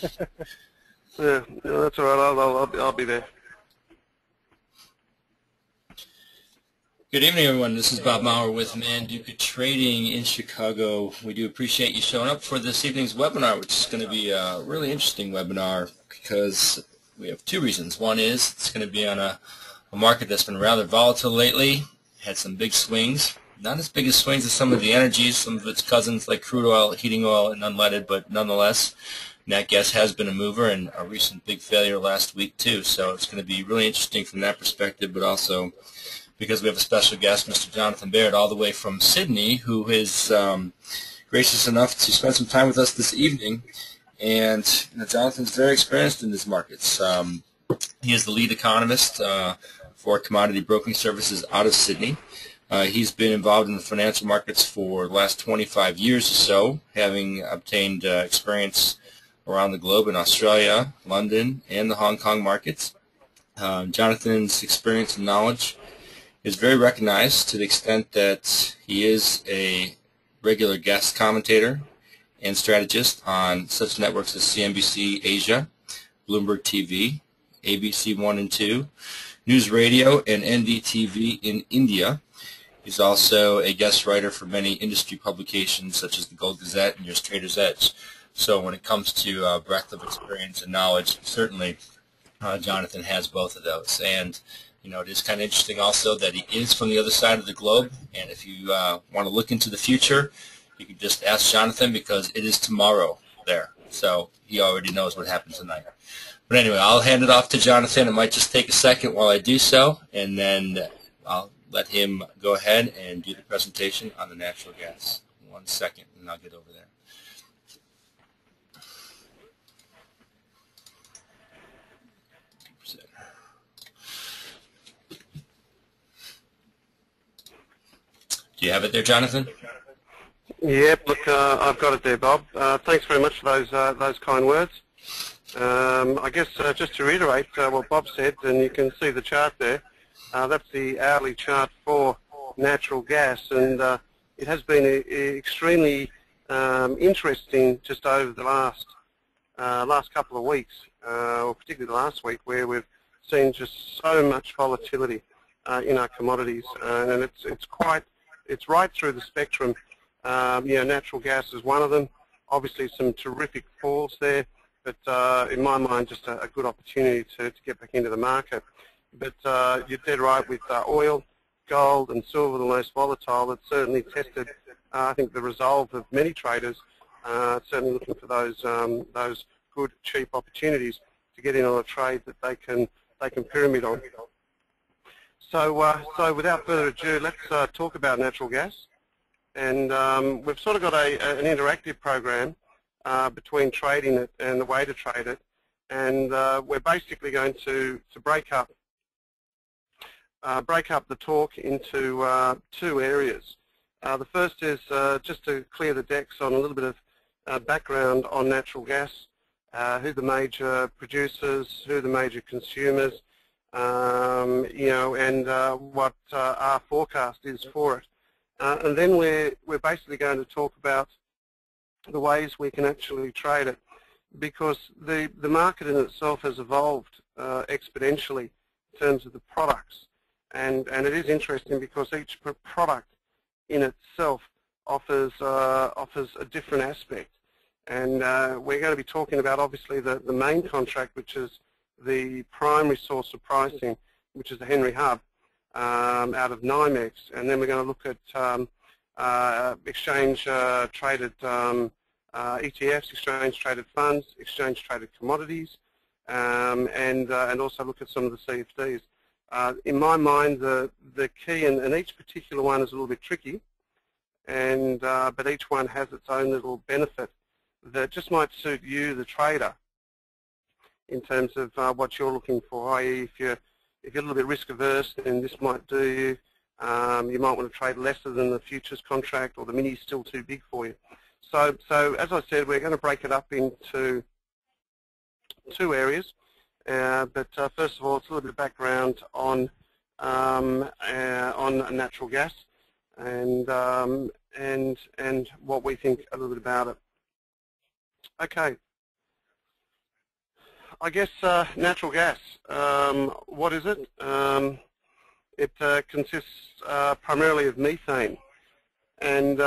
Yeah, no, that's all right. I'll be there. Good evening, everyone. This is Bob Maurer with Manduca Trading in Chicago. We do appreciate you showing up for this evening's webinar, which is going to be a really interesting webinar because we have two reasons. One is it's going to be on a market that's been rather volatile lately, had some big swings. Not as big as swings as some of the energies, some of its cousins like crude oil, heating oil, and unleaded, but nonetheless, nat gas has been a mover and a recent big failure last week too. So it's going to be really interesting from that perspective, but also because we have a special guest, Mr. Jonathan Barratt, all the way from Sydney, who is gracious enough to spend some time with us this evening. And Jonathan's very experienced in these markets. He is the lead economist for commodity broking services out of Sydney. He's been involved in the financial markets for the last 25 years or so, having obtained experience around the globe in Australia, London, and the Hong Kong markets. Jonathan's experience and knowledge is very recognized to the extent that he is a regular guest commentator and strategist on such networks as CNBC Asia, Bloomberg TV, ABC 1 and 2, News Radio, and NDTV in India. He's also a guest writer for many industry publications such as the Gold Gazette and Your Trader's Edge. So when it comes to breadth of experience and knowledge, certainly Jonathan has both of those. And it is kind of interesting also that he is from the other side of the globe, and if you want to look into the future, you can just ask Jonathan because it is tomorrow there, so he already knows what happens tonight. But anyway, I'll hand it off to Jonathan. It might just take a second while I do so, and then I'll let him go ahead and do the presentation on the natural gas. 1 second, and I'll get over there. Do you have it there, Jonathan? Yep, look, I've got it there, Bob. Thanks very much for those kind words. I guess just to reiterate what Bob said, and you can see the chart there, that's the hourly chart for natural gas, and it has been extremely interesting just over the last couple of weeks, or particularly the last week, where we've seen just so much volatility in our commodities, and it's right through the spectrum. Natural gas is one of them. Obviously, some terrific falls there, but in my mind, just a good opportunity to get back into the market. But you're dead right with oil, gold, and silver, the most volatile. It's certainly tested, I think, the resolve of many traders. Certainly looking for those good, cheap opportunities to get in on a trade that they can pyramid on. So without further ado, let's talk about natural gas. And we've sort of got an interactive program between trading it and the way to trade it. And we're basically going to break up the talk into two areas. The first is just to clear the decks on a little bit of background on natural gas, who the major producers, who the major consumers, and what our forecast is for it. And then we're basically going to talk about the ways we can actually trade it, because the market in itself has evolved exponentially in terms of the products, and it is interesting because each product in itself offers a different aspect. And we're going to be talking about obviously the main contract, which is the primary source of pricing, which is the Henry Hub out of NYMEX, and then we're going to look at exchange-traded ETFs, exchange-traded funds, exchange-traded commodities, and also look at some of the CFDs. In my mind, the key, and each particular one is a little bit tricky, and but each one has its own little benefit that just might suit you, the trader, in terms of what you're looking for. I.e., if you're a little bit risk averse, then this might do you. You might want to trade lesser than the futures contract, or the mini is still too big for you. So as I said, we're going to break it up into two areas. But first of all, it's a little bit of background on natural gas and what we think a little bit about it. Okay. I guess natural gas. What is it? It consists primarily of methane, and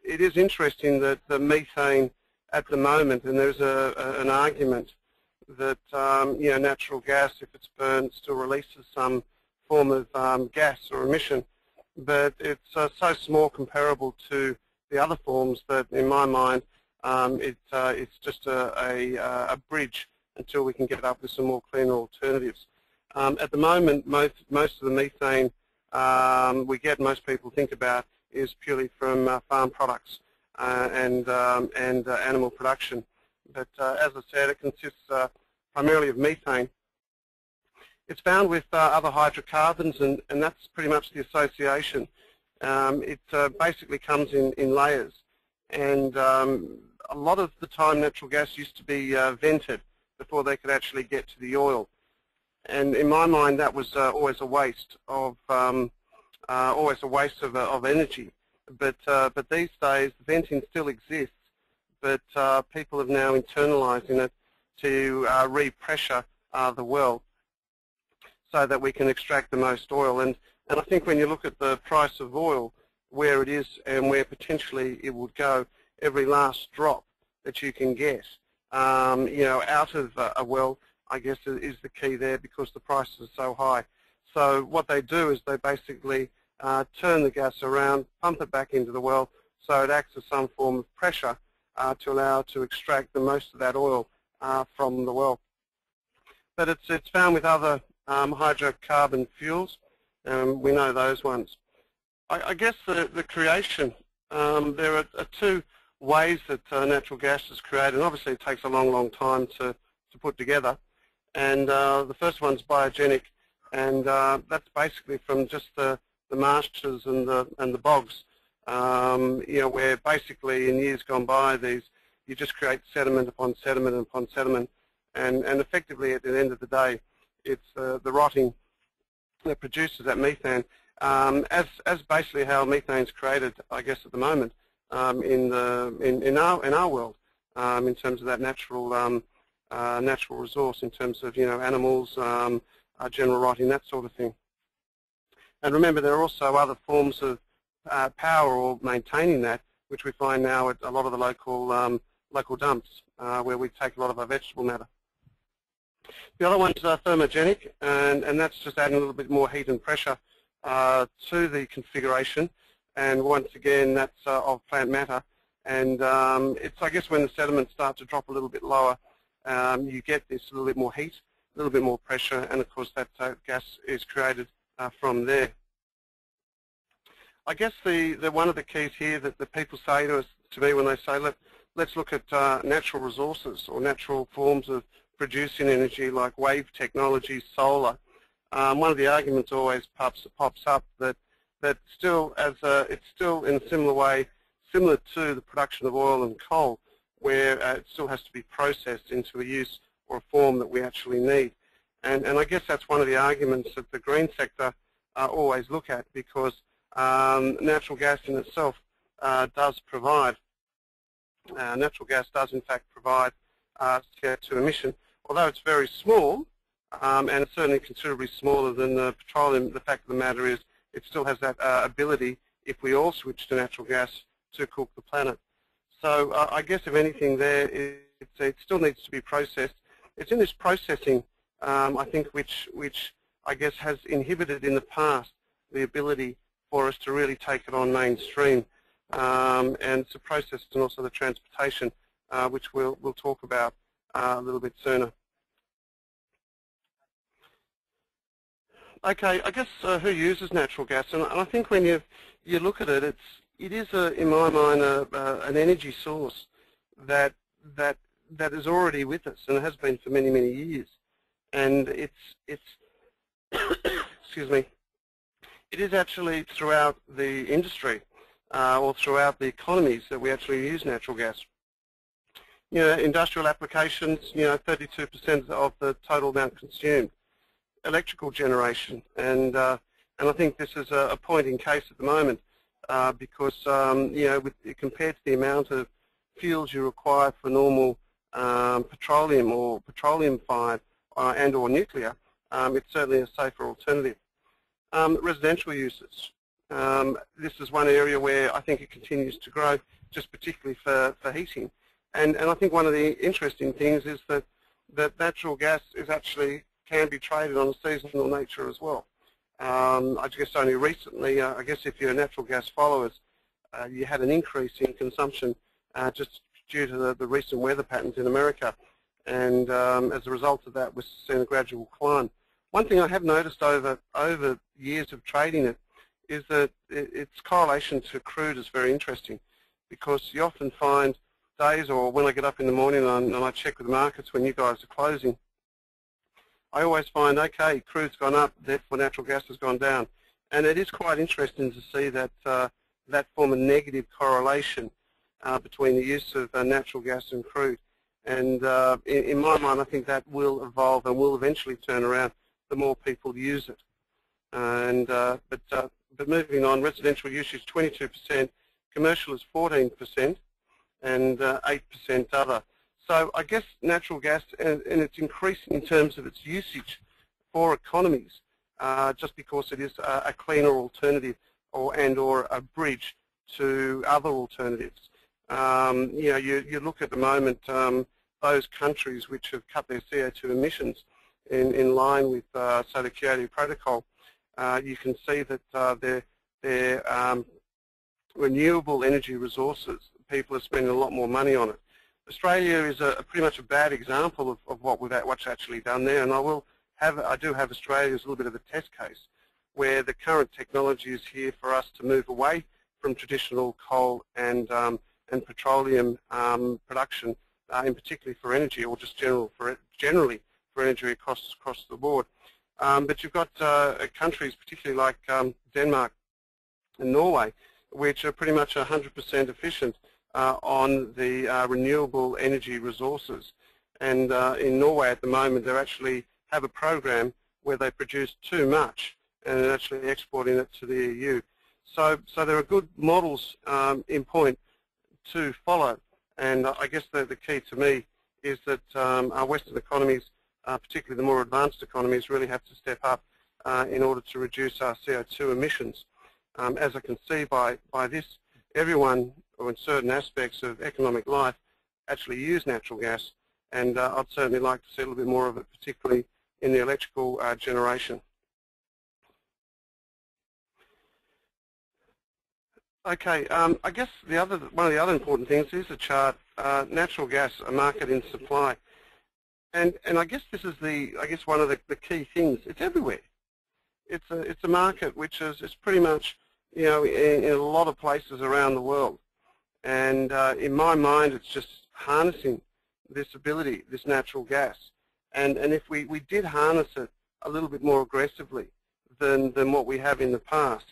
it is interesting that the methane at the moment, and there's an argument that natural gas, if it's burned, still releases some form of gas or emission, but it's so small comparable to the other forms that, in my mind, it's just a bridge until we can get up with some more cleaner alternatives. At the moment, most of the methane we get, most people think about, is purely from farm products and animal production. But as I said, it consists primarily of methane. It's found with other hydrocarbons, and that's pretty much the association. It basically comes in layers, and a lot of the time natural gas used to be vented before they could actually get to the oil. And in my mind, that was always a waste of energy. But these days, venting still exists, but people have now internalizing it to repressure the well so that we can extract the most oil. And I think when you look at the price of oil, where it is and where potentially it would go, every last drop that you can get, out of a well, I guess, is the key there, because the prices are so high. So what they do is they basically turn the gas around, pump it back into the well, so it acts as some form of pressure to allow it to extract the most of that oil from the well. But it's found with other hydrocarbon fuels. We know those ones. I guess the creation, there are two ways that natural gas is created, and obviously it takes a long time to put together. And the first one's biogenic, and that's basically from just the marshes and the bogs, where basically in years gone by, you just create sediment upon sediment upon sediment, and effectively at the end of the day, it's the rotting that produces that methane, as basically how methane is created, I guess, at the moment in our world, in terms of that natural resource, in terms of animals, general rotting, that sort of thing. And remember, there are also other forms of power or maintaining that, which we find now at a lot of the local dumps, where we take a lot of our vegetable matter. The other one's thermogenic, and that's just adding a little bit more heat and pressure to the configuration. And once again, that's of plant matter. And it's, I guess, when the sediments start to drop a little bit lower, you get this little bit more heat, a little bit more pressure, and of course that gas is created from there. I guess the one of the keys here that the people say to me when they say, let's look at natural resources or natural forms of producing energy like wave technology, solar. One of the arguments always pops up that still, it's still in a similar way, similar to the production of oil and coal, where it still has to be processed into a use or a form that we actually need. And I guess that's one of the arguments that the green sector always look at, because natural gas in itself does provide, natural gas does in fact provide CO2 emission, although it's very small, and it's certainly considerably smaller than the petroleum. The fact of the matter is it still has that ability, if we all switch to natural gas, to cook the planet. So I guess if anything there, it still needs to be processed. It's in this processing, I think, which I guess has inhibited in the past the ability for us to really take it on mainstream, and to process and also the transportation, which we'll talk about a little bit sooner. Okay, I guess who uses natural gas? And I think when you look at it, it is in my mind an energy source that is already with us, and it has been for many years. And it's excuse me, it is actually throughout the industry or throughout the economies that we actually use natural gas. Industrial applications, 32% of the total amount consumed. Electrical generation, and I think this is a point in case at the moment, because compared to the amount of fuels you require for normal petroleum or petroleum-fired and or nuclear, it's certainly a safer alternative. Residential uses. This is one area where I think it continues to grow, just particularly for heating. And I think one of the interesting things is that natural gas can be traded on a seasonal nature as well. I guess only recently, I guess if you're natural gas followers, you had an increase in consumption just due to the recent weather patterns in America. And as a result of that, we're seeing a gradual climb. One thing I have noticed over years of trading it is that its correlation to crude is very interesting, because you often find days, or when I get up in the morning and I check with the markets when you guys are closing, I always find, okay, crude's gone up, therefore natural gas has gone down. And it is quite interesting to see that that form of negative correlation between the use of natural gas and crude. And in my mind, I think that will evolve and will eventually turn around the more people use it. And but moving on, residential usage 22%, commercial is 14%, and 8% other. So I guess natural gas, and it's increasing in terms of its usage for economies, just because it is a cleaner alternative or a bridge to other alternatives. You know, you look at the moment those countries which have cut their CO2 emissions in line with, say, the Kyoto Protocol. You can see that their renewable energy resources, people are spending a lot more money on it. Australia is pretty much a bad example of what's actually done there, and I do have Australia as a little bit of a test case, where the current technology is here for us to move away from traditional coal and petroleum production, in particularly for energy, or just generally for energy across the board. But you've got countries, particularly like Denmark and Norway, which are pretty much 100% efficient on the renewable energy resources. And in Norway at the moment, they actually have a program where they produce too much and are actually exporting it to the EU. So there are good models in point to follow. And I guess the key to me is that our Western economies, particularly the more advanced economies, really have to step up in order to reduce our CO2 emissions. As I can see by this, everyone, or in certain aspects of economic life, actually use natural gas, and I'd certainly like to see a little bit more of it, particularly in the electrical generation. Okay, I guess one of the other important things is the chart, natural gas, a market in supply. And I guess this is one of the key things. It's everywhere. It's a market which is pretty much, you know, in a lot of places around the world. And in my mind, it's just harnessing this ability, this natural gas. And if we did harness it a little bit more aggressively than what we have in the past,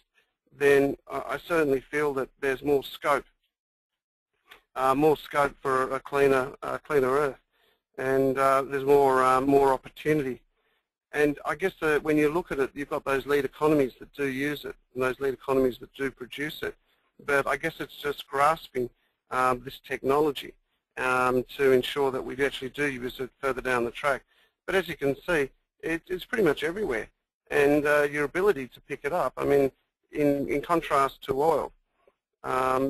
then I certainly feel that there's more scope for a cleaner Earth, and there's more opportunity. And I guess when you look at it, you've got those lead economies that do use it, and those lead economies that do produce it. But I guess it's just grasping this technology to ensure that we actually do use it further down the track. But as you can see, it's pretty much everywhere, and your ability to pick it up, I mean, in contrast to oil,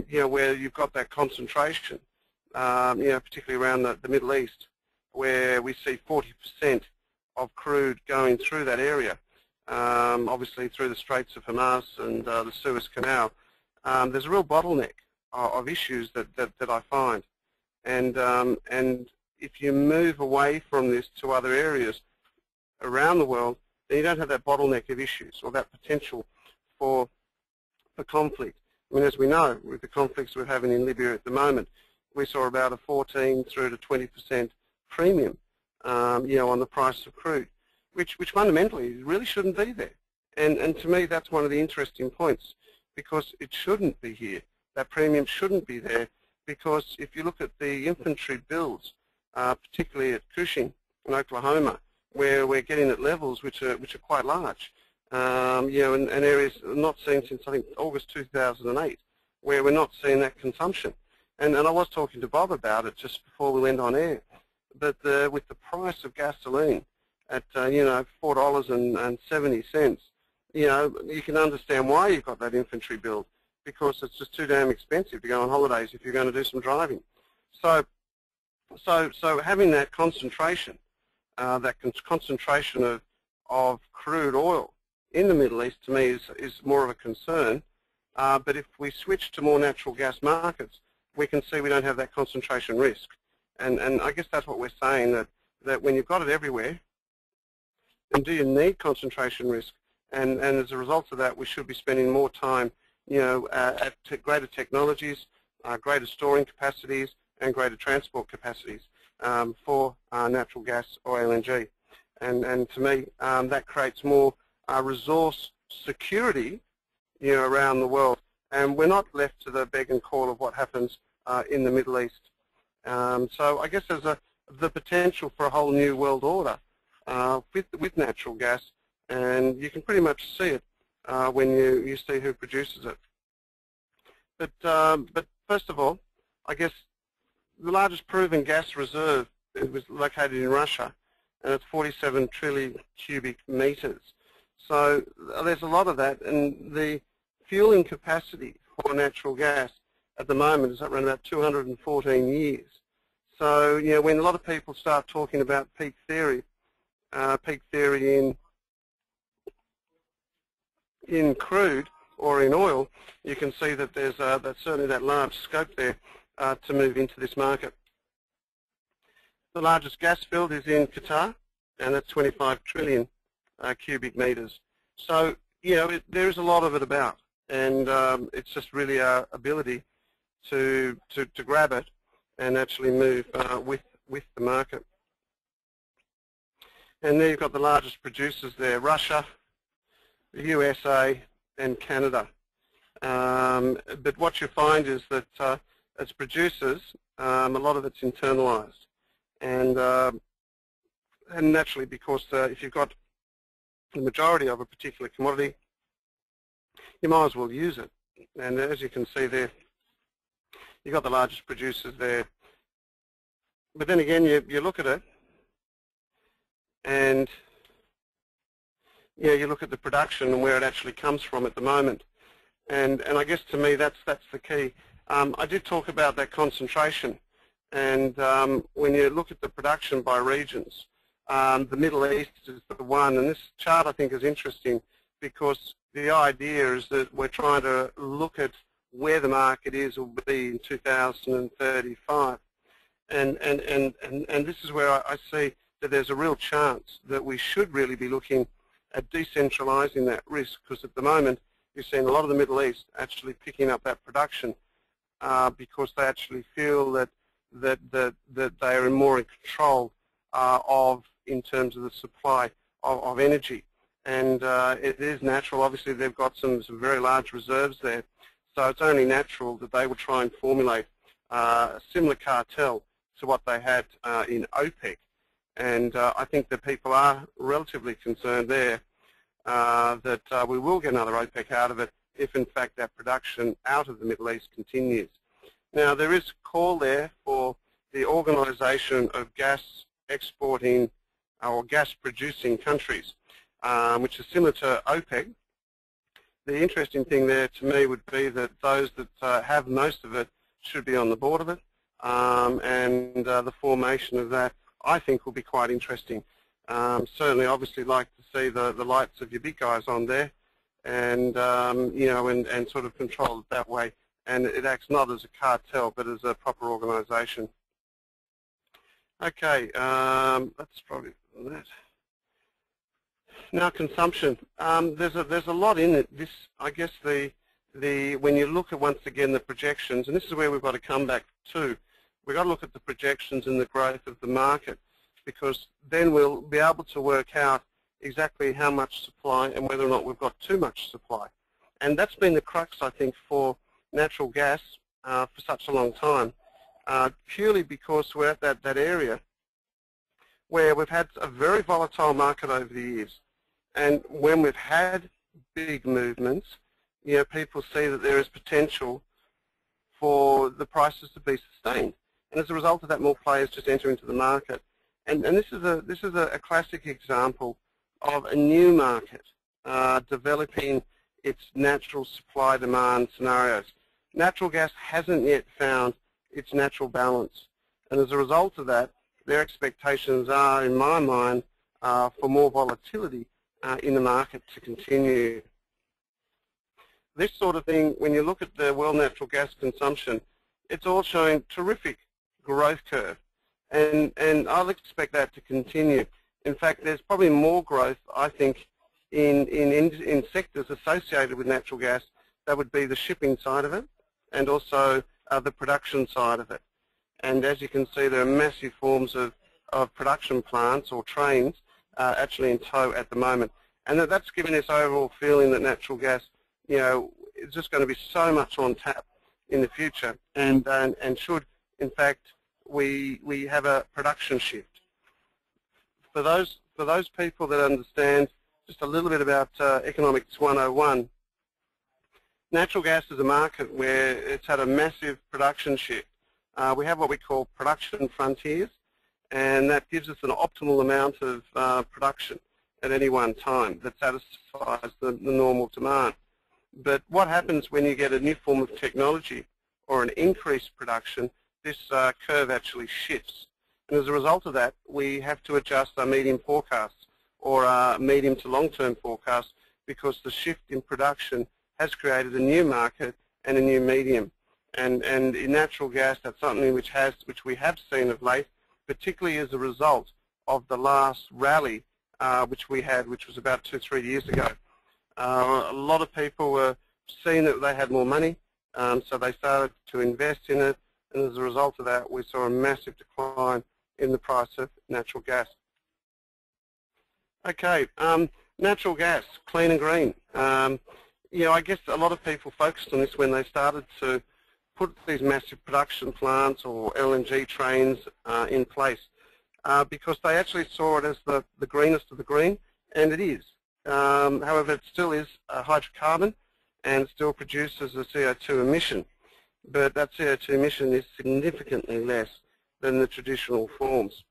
you know, where you've got that concentration, you know, particularly around the Middle East, where we see 40% of crude going through that area, obviously through the Straits of Hamas and the Suez Canal. There's a real bottleneck of issues that I find, and if you move away from this to other areas around the world, then you don't have that bottleneck of issues or that potential for conflict. I mean, as we know, with the conflicts we're having in Libya at the moment, we saw about a 14 through to 20% premium, you know, on the price of crude, which fundamentally really shouldn't be there. And to me, that's one of the interesting points, because it shouldn't be here. That premium shouldn't be there, because if you look at the infantry builds, particularly at Cushing in Oklahoma, where we're getting at levels which are quite large, you know, and areas not seen since, I think, August 2008, where we're not seeing that consumption. And I was talking to Bob about it just before we went on air, but with the price of gasoline at you know, $4.70, you know, you can understand why you've got that inventory build, because it's just too damn expensive to go on holidays if you're going to do some driving. So having that concentration, of crude oil in the Middle East, to me is more of a concern. But if we switch to more natural gas markets, we can see we don't have that concentration risk. And I guess that's what we're saying, that when you've got it everywhere, and do you need concentration risk? And as a result of that, we should be spending more time, you know, at greater technologies, greater storing capacities, and greater transport capacities for natural gas or LNG. And to me, that creates more resource security, you know, around the world. And we're not left to the beg and call of what happens in the Middle East. So I guess there's the potential for a whole new world order with natural gas, and you can pretty much see it when you see who produces it. But first of all, I guess the largest proven gas reserve, it was located in Russia, and it's 47 trillion cubic meters. So there's a lot of that, and the fueling capacity for natural gas at the moment is around about 214 years. So, you know, when a lot of people start talking about peak theory in crude or in oil, you can see that there's that's certainly that large scope there to move into this market. The largest gas field is in Qatar, and that's 25 trillion cubic meters. So, you know, there's a lot of it about, and it's just really our ability to grab it and actually move with the market. And there you've got the largest producers there: Russia, the USA, and Canada. But what you find is that as producers, a lot of it's internalized, and naturally, because if you've got the majority of a particular commodity, you might as well use it. And as you can see there, you've got the largest producers there. But then again, you look at it, and you look at the production and where it actually comes from at the moment. And I guess to me that's the key. I did talk about that concentration, and when you look at the production by regions, the Middle East is the one, and this chart I think is interesting because the idea is that we're trying to look at where the market is or will be in 2035, and this is where I see that there's a real chance that we should really be looking at decentralizing that risk, because at the moment you're seeing a lot of the Middle East actually picking up that production because they actually feel that they are more in control in terms of the supply of energy. And it is natural. Obviously, they've got some very large reserves there, so it's only natural that they would try and formulate a similar cartel to what they had in OPEC. And I think that people are relatively concerned there that we will get another OPEC out of it if, in fact, that production out of the Middle East continues. Now, there is a call there for the Organization of Gas Exporting or Gas Producing Countries, which is similar to OPEC. The interesting thing there to me would be that those that have most of it should be on the board of it, and the formation of that I think will be quite interesting. Certainly, obviously, like to see the lights of your big guys on there, and and sort of control it that way. And it acts not as a cartel, but as a proper organisation. Okay, that's probably that. Now, consumption. There's a lot in it. This, I guess, when you look at once again the projections, and this is where we've got to come back to. We've got to look at the projections and the growth of the market, because then we'll be able to work out exactly how much supply and whether or not we've got too much supply. And that's been the crux, I think, for natural gas for such a long time, purely because we're at that area where we've had a very volatile market over the years. And when we've had big movements, people see that there is potential for the prices to be sustained. And as a result of that, more players just enter into the market. And this is a classic example of a new market developing its natural supply-demand scenarios. Natural gas hasn't yet found its natural balance. And as a result of that, their expectations are, in my mind, for more volatility in the market to continue. This sort of thing, when you look at the world natural gas consumption, it's all showing terrific growth curve. And I'll expect that to continue. In fact, there's probably more growth, I think, in sectors associated with natural gas. That would be the shipping side of it and also the production side of it. And as you can see, there are massive forms of production plants or trains actually in tow at the moment. And that's given this overall feeling that natural gas, is just going to be so much on tap in the future, and should, in fact, we have a production shift. For those people that understand just a little bit about Economics 101, natural gas is a market where it's had a massive production shift. We have what we call production frontiers, and that gives us an optimal amount of production at any one time that satisfies the normal demand. But what happens when you get a new form of technology or an increased production? This curve actually shifts. And as a result of that, we have to adjust our medium forecasts or our medium to long-term forecasts, because the shift in production has created a new market and a new medium. And in natural gas, that's something which we have seen of late, particularly as a result of the last rally which we had, which was about 2-3 years ago. A lot of people were seeing that they had more money, so they started to invest in it, and as a result of that, we saw a massive decline in the price of natural gas. Okay, natural gas, clean and green. I guess a lot of people focused on this when they started to put these massive production plants or LNG trains in place, because they actually saw it as the greenest of the green, and it is. However, it still is a hydrocarbon and still produces a CO2 emission, but that CO2 emission is significantly less than the traditional forms.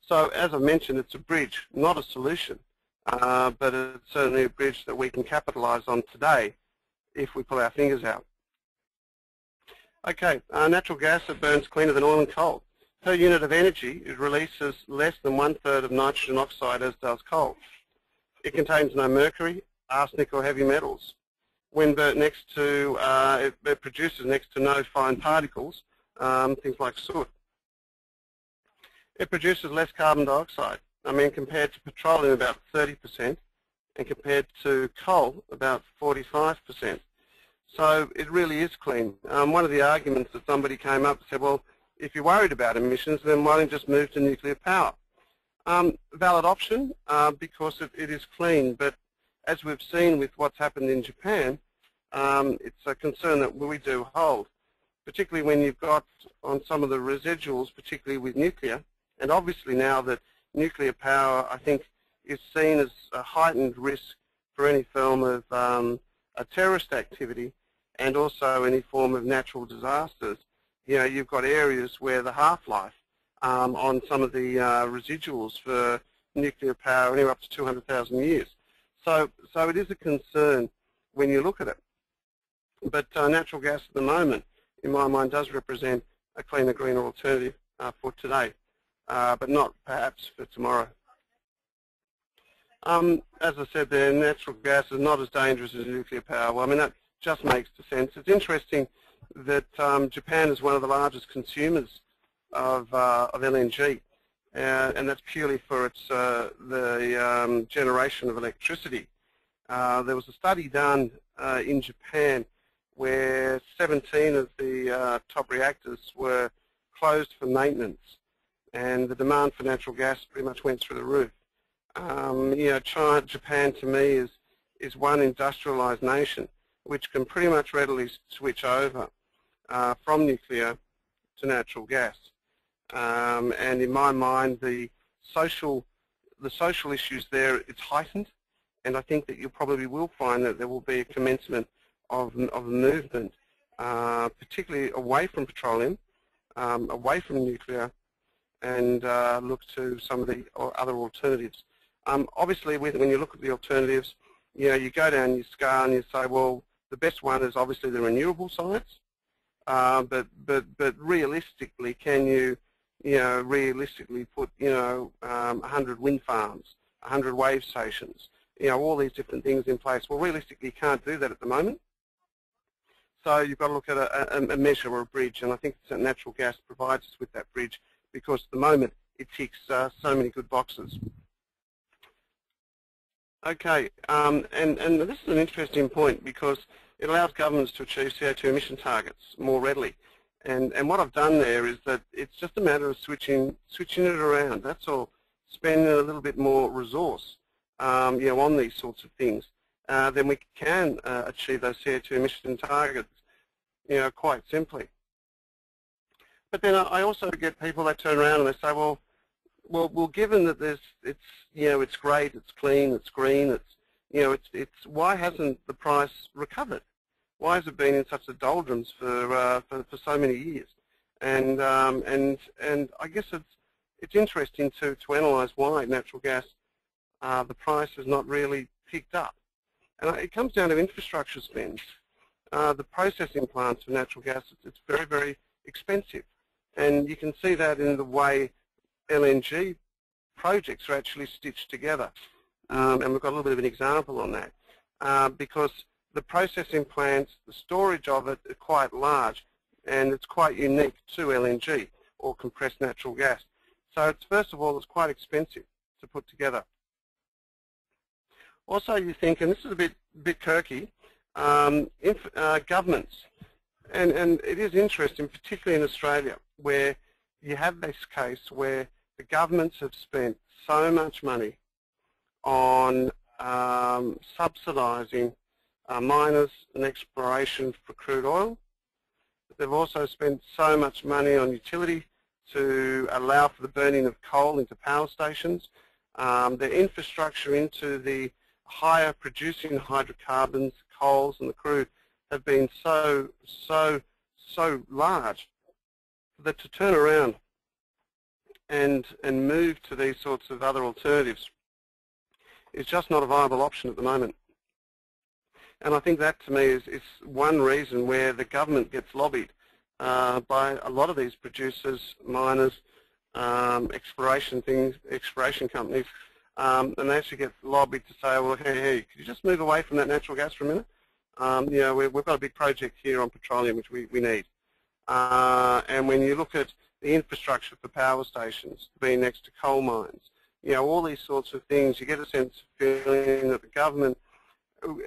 So as I mentioned, it's a bridge, not a solution, but it's certainly a bridge that we can capitalize on today if we pull our fingers out. Okay, natural gas that burns cleaner than oil and coal. Per unit of energy, it releases less than 1/3 of nitrogen oxide, as does coal. It contains no mercury, arsenic or heavy metals. When burnt next to, it produces next to no fine particles, things like soot. It produces less carbon dioxide. Compared to petroleum, about 30%, and compared to coal, about 45%. So it really is clean. One of the arguments that somebody came up and said, well, if you're worried about emissions, then why don't you just move to nuclear power? Valid option, because it is clean, but as we've seen with what's happened in Japan, it's a concern that we do hold, particularly when you've got on some of the residuals, particularly with nuclear, and obviously now that nuclear power, I think, is seen as a heightened risk for any form of a terrorist activity and also any form of natural disasters. You've got areas where the half-life on some of the residuals for nuclear power anywhere up to 200,000 years. So it is a concern when you look at it. But natural gas at the moment, in my mind, does represent a cleaner, greener alternative for today, but not perhaps for tomorrow. As I said there, natural gas is not as dangerous as nuclear power. Well, that just makes sense. It's interesting that Japan is one of the largest consumers of LNG, and that's purely for its the generation of electricity. There was a study done in Japan where 17 of the top reactors were closed for maintenance, and the demand for natural gas pretty much went through the roof. Japan to me is one industrialized nation which can pretty much readily switch over from nuclear to natural gas. And in my mind, the social issues there, it's heightened, and I think that you probably will find that there will be a commencement of a movement, particularly away from petroleum away from nuclear and look to some of the other alternatives. Obviously, when you look at the alternatives, you go down your scale and you say, well, the best one is obviously the renewable sides, but realistically, can you realistically put 100 wind farms, 100 wave stations, all these different things in place? Well, realistically, you can't do that at the moment. So you've got to look at a measure or a bridge, and I think that natural gas provides us with that bridge, because at the moment it ticks so many good boxes. Okay, and this is an interesting point, because it allows governments to achieve CO2 emission targets more readily. And what I've done there is that it's just a matter of switching it around. That's all. Spending a little bit more resource, on these sorts of things, then we can achieve those CO2 emission targets, quite simply. But then I also get people that turn around and they say, well, given that it's great, it's clean, it's green, it's why hasn't the price recovered? Why has it been in such a doldrums for so many years? And I guess it's interesting to analyse why natural gas, the price has not really picked up. And it comes down to infrastructure spend. The processing plants for natural gas, it's very, very expensive. And you can see that in the way LNG projects are actually stitched together. And we've got a little bit of an example on that. Because the processing plants, the storage of it are quite large, and it's quite unique to LNG, or compressed natural gas. So it's, first of all, it's quite expensive to put together. Also, you think, and this is a bit quirky, governments, and it is interesting, particularly in Australia, where you have this case where the governments have spent so much money on subsidising miners and exploration for crude oil. They've also spent so much money on utility to allow for the burning of coal into power stations. Their infrastructure into the higher producing hydrocarbons, coals and the crude have been so large that to turn around and move to these sorts of other alternatives is just not a viable option at the moment. And I think that, to me, is one reason where the government gets lobbied by a lot of these producers, miners, exploration companies, and they actually get lobbied to say, well, hey, could you just move away from that natural gas for a minute? We've got a big project here on petroleum which we need. And when you look at the infrastructure for power stations, being next to coal mines, all these sorts of things, you get a sense of feeling that the government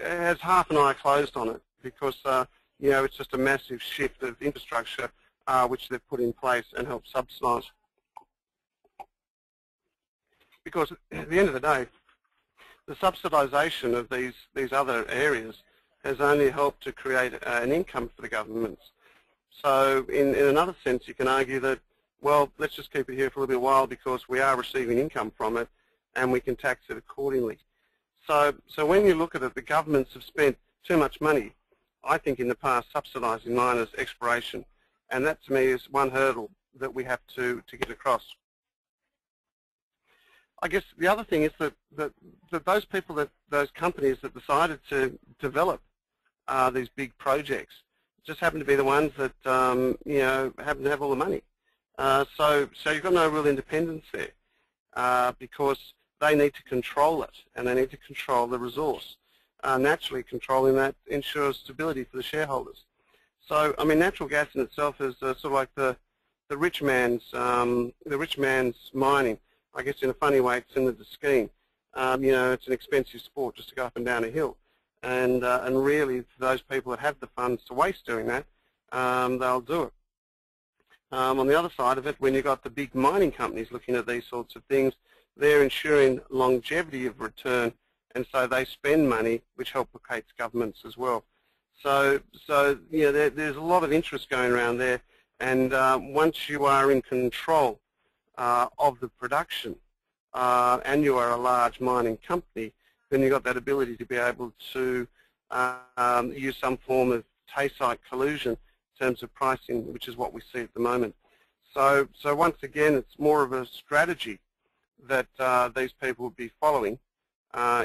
has half an eye closed on it, because it's just a massive shift of infrastructure which they've put in place and helped subsidise. Because at the end of the day, the subsidisation of these other areas has only helped to create an income for the governments. So in another sense, you can argue that, well, let's just keep it here for a little bit while because we are receiving income from it and we can tax it accordingly. So when you look at it, the governments have spent too much money, I think, in the past subsidising miners' exploration, and that to me is one hurdle that we have to get across. I guess the other thing is that those people, those companies that decided to develop these big projects just happen to be the ones that happen to have all the money. So you've got no real independence there because they need to control it and they need to control the resource. Naturally, controlling that ensures stability for the shareholders. So I mean, natural gas in itself is sort of like the rich man's mining. I guess in a funny way, it's in the scheme. It's an expensive sport just to go up and down a hill, and really, for those people that have the funds to waste doing that, they'll do it. On the other side of it, when you've got the big mining companies looking at these sorts of things, they're ensuring longevity of return, and so they spend money, which helps governments as well. So there's a lot of interest going around there, and once you are in control of the production and you are a large mining company, then you've got that ability to be able to use some form of Tay-site collusion in terms of pricing, which is what we see at the moment. So once again, it's more of a strategy that these people would be following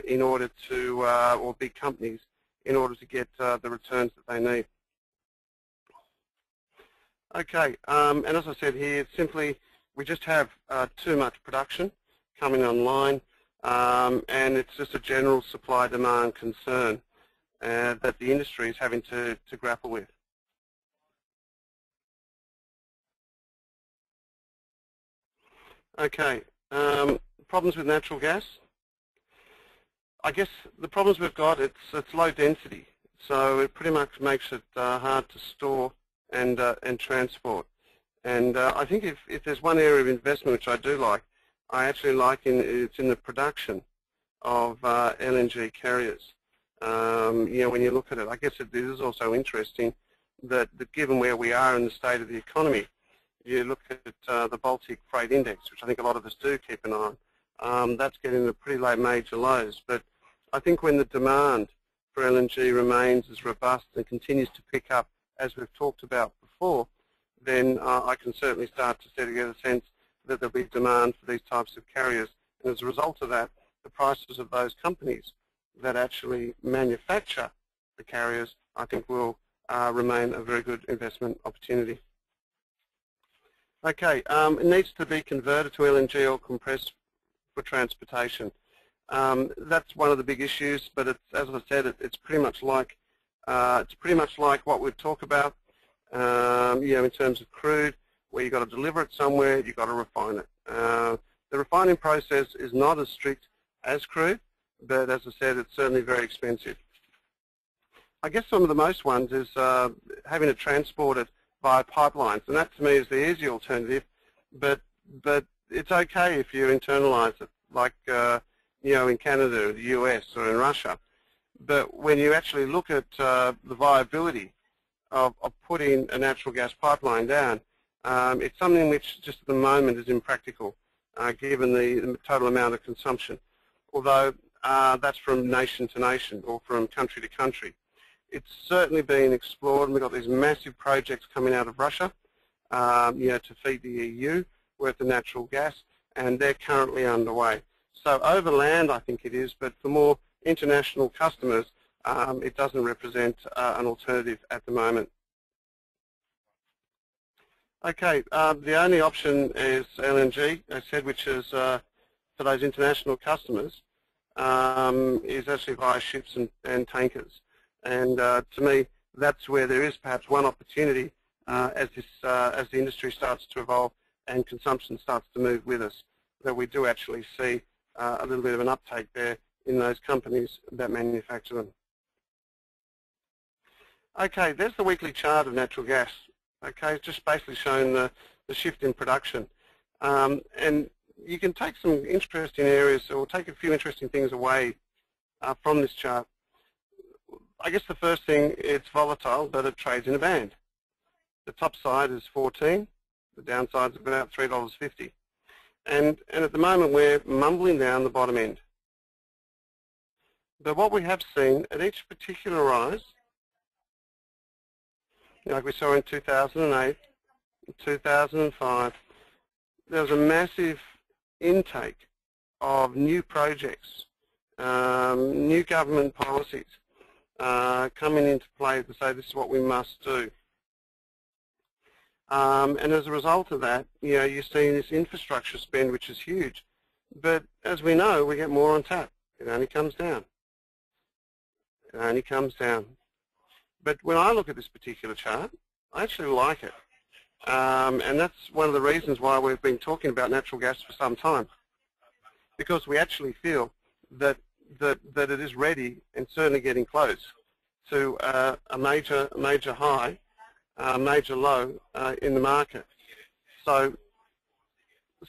in order to, or big companies, in order to get the returns that they need. Okay, and as I said here, it's simply we just have too much production coming online, and it's just a general supply-demand concern that the industry is having to grapple with. Okay, problems with natural gas. I guess the problems we've got, it's low density, so it pretty much makes it hard to store and transport. And I think if there's one area of investment which I do like, I actually like it's in the production of LNG carriers. You know, when you look at it, I guess it is also interesting that given where we are in the state of the economy, you look at the Baltic Freight Index, which I think a lot of us do keep an eye on, that's getting to pretty low major lows. But I think when the demand for LNG remains as robust and continues to pick up, as we've talked about before, then I can certainly start to get a sense that there'll be demand for these types of carriers. And as a result of that, the prices of those companies that actually manufacture the carriers, I think will remain a very good investment opportunity. Okay, it needs to be converted to LNG or compressed for transportation. That's one of the big issues, but it's, as I said, it's pretty much like what we talk about, you know, in terms of crude, where you've got to deliver it somewhere, you've got to refine it. The refining process is not as strict as crude, but as I said, it's certainly very expensive. I guess some of the most ones is having it transported via pipelines, and that to me is the easy alternative, but it's okay if you internalize it, like you know, in Canada or the US or in Russia. But when you actually look at the viability of putting a natural gas pipeline down, it's something which just at the moment is impractical, given the total amount of consumption, although that's from nation to nation or from country to country. It's certainly being explored, and we've got these massive projects coming out of Russia, you know, to feed the EU with the natural gas, and they're currently underway. So over land, I think it is, but for more international customers, it doesn't represent an alternative at the moment. Okay, the only option is LNG, as I said, which is for those international customers, is actually via ships and tankers. And to me, that's where there is perhaps one opportunity as the industry starts to evolve and consumption starts to move with us, that we do actually see a little bit of an uptake there in those companies that manufacture them. Okay, there's the weekly chart of natural gas. Okay, it's just basically showing the shift in production. And you can take some interesting areas, or take a few interesting things away from this chart. I guess the first thing, it's volatile, but it trades in a band. The top side is 14, the downside is about $3.50. And at the moment we're mumbling down the bottom end. But what we have seen at each particular rise, like we saw in 2008, 2005, there was a massive intake of new projects, new government policies coming into play to say this is what we must do. And as a result of that, you know, you're seeing this infrastructure spend, which is huge. But as we know, we get more on tap. It only comes down. It only comes down. But when I look at this particular chart, I actually like it. And that's one of the reasons why we've been talking about natural gas for some time. Because we actually feel that it is ready and certainly getting close to a major high, major low in the market. So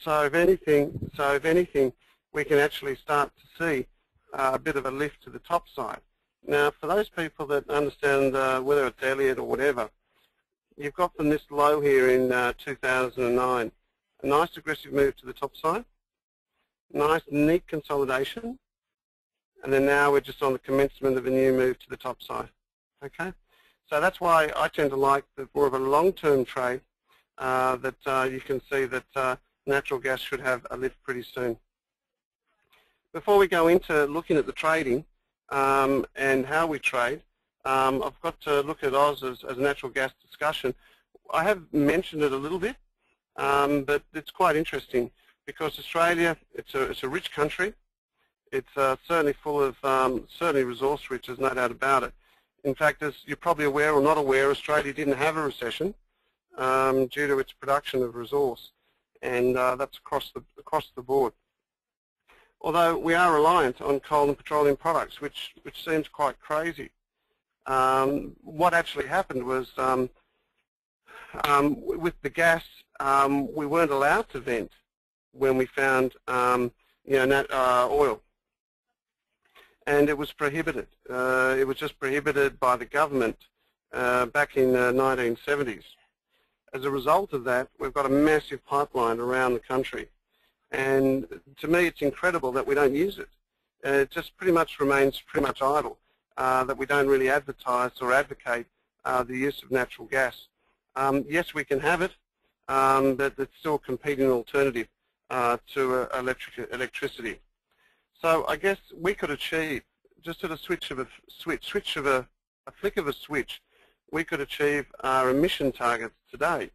if anything, we can actually start to see a bit of a lift to the top side. Now, for those people that understand whether it's Elliott or whatever, you've got from this low here in 2009, a nice aggressive move to the top side, nice neat consolidation, and then now we're just on the commencement of a new move to the top side. Okay, so that's why I tend to like more of a long-term trade that you can see that natural gas should have a lift pretty soon. Before we go into looking at the trading and how we trade, I've got to look at Oz as a natural gas discussion. I have mentioned it a little bit, but it's quite interesting because Australia, it's a rich country. It's certainly full of, certainly resource rich, there's no doubt about it. In fact, as you're probably aware or not aware, Australia didn't have a recession due to its production of resource, and that's across the board. Although we are reliant on coal and petroleum products, which seems quite crazy. What actually happened was with the gas, we weren't allowed to vent when we found oil, and it was prohibited. It was just prohibited by the government back in the 1970s. As a result of that, we've got a massive pipeline around the country, and to me it's incredible that we don't use it. It just pretty much remains pretty much idle, that we don't really advertise or advocate the use of natural gas. Yes, we can have it, but it's still a competing alternative to electricity. So I guess we could achieve, just at a flick of a switch, we could achieve our emission targets today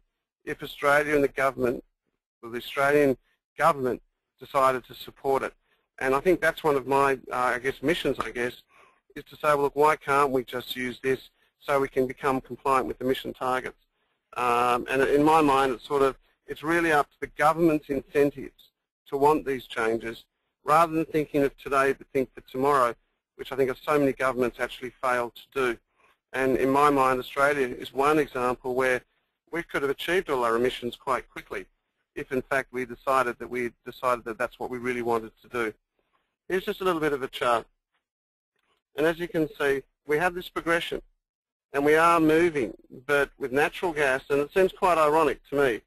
if Australia and the government, or the Australian government, decided to support it. And I think that's one of my, missions, is to say, well, look, why can't we just use this so we can become compliant with emission targets? And in my mind, it's really up to the government's incentives to want these changes, rather than thinking of today but think for tomorrow, which I think so many governments actually failed to do. And in my mind, Australia is one example where we could have achieved all our emissions quite quickly if in fact we decided that that's what we really wanted to do. Here's just a little bit of a chart. And as you can see, we have this progression, and we are moving, but with natural gas, and it seems quite ironic to me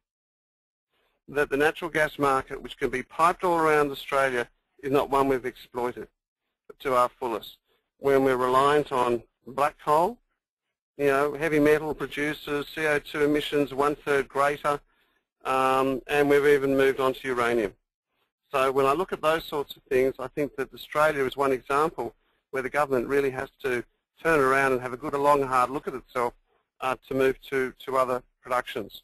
that the natural gas market, which can be piped all around Australia, is not one we've exploited to our fullest, when we're reliant on black coal, heavy metal producers, CO2 emissions 1/3 greater, and we've even moved on to uranium. So when I look at those sorts of things, I think that Australia is one example where the government really has to turn around and have a good, long, hard look at itself to move to other productions,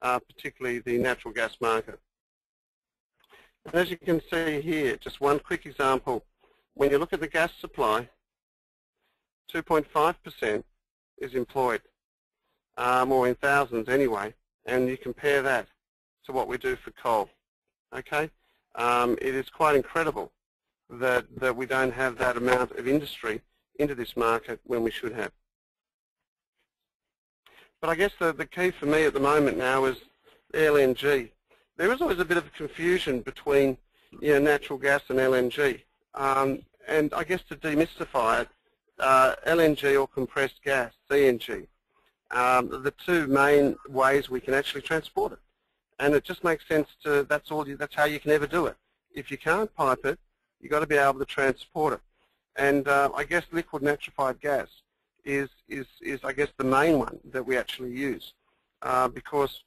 particularly the natural gas market. And as you can see here, just one quick example, when you look at the gas supply, 2.5% is employed, or in thousands anyway, and you compare that to what we do for coal. Okay, it is quite incredible that we don't have that amount of industry into this market when we should have. But I guess the key for me at the moment now is LNG. There is always a bit of confusion between natural gas and LNG, and I guess to demystify it, LNG or compressed gas, CNG, the two main ways we can actually transport it, and it just makes sense to that's how you can ever do it. If you can't pipe it, you've got to be able to transport it, and I guess liquid nitrified gas is I guess the main one that we actually use, because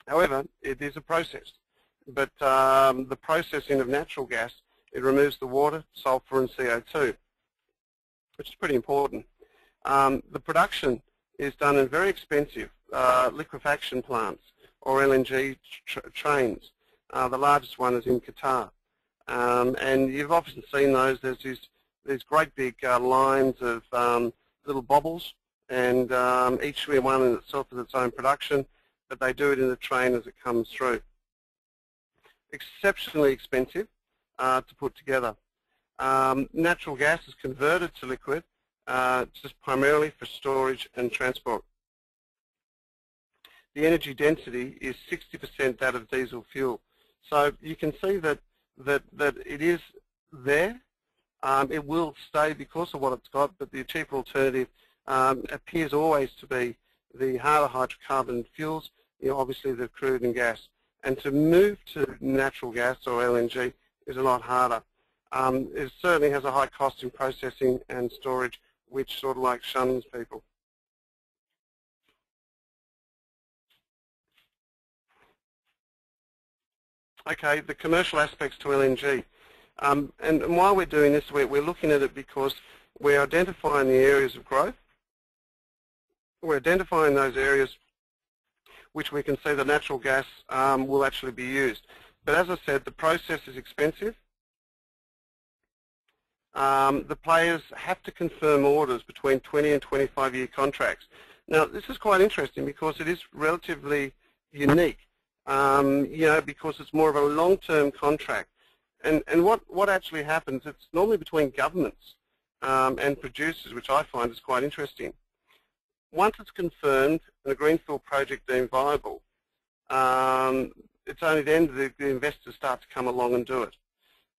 however it is a process, but the processing of natural gas, it removes the water, sulfur and CO2, which is pretty important. The production is done in very expensive liquefaction plants or LNG trains. The largest one is in Qatar, and you've often seen those. There's these great big lines of little bobbles, and each one in itself has its own production, but they do it in the train as it comes through. Exceptionally expensive to put together. Natural gas is converted to liquid just primarily for storage and transport. The energy density is 60% that of diesel fuel. So you can see that it is there. It will stay because of what it's got, but the cheaper alternative appears always to be the harder hydrocarbon fuels, obviously the crude and gas. And to move to natural gas or LNG is a lot harder. It certainly has a high cost in processing and storage, which sort of like shuns people. Okay, the commercial aspects to LNG. And while we're doing this, we're looking at it because we're identifying the areas of growth. We're identifying those areas which we can see that natural gas will actually be used. But as I said, the process is expensive. The players have to confirm orders between 20 and 25-year contracts. Now, this is quite interesting because it is relatively unique, because it's more of a long-term contract. And what actually happens, it's normally between governments and producers, which I find is quite interesting. Once it's confirmed and a greenfield project deemed viable, it's only then that the investors start to come along and do it.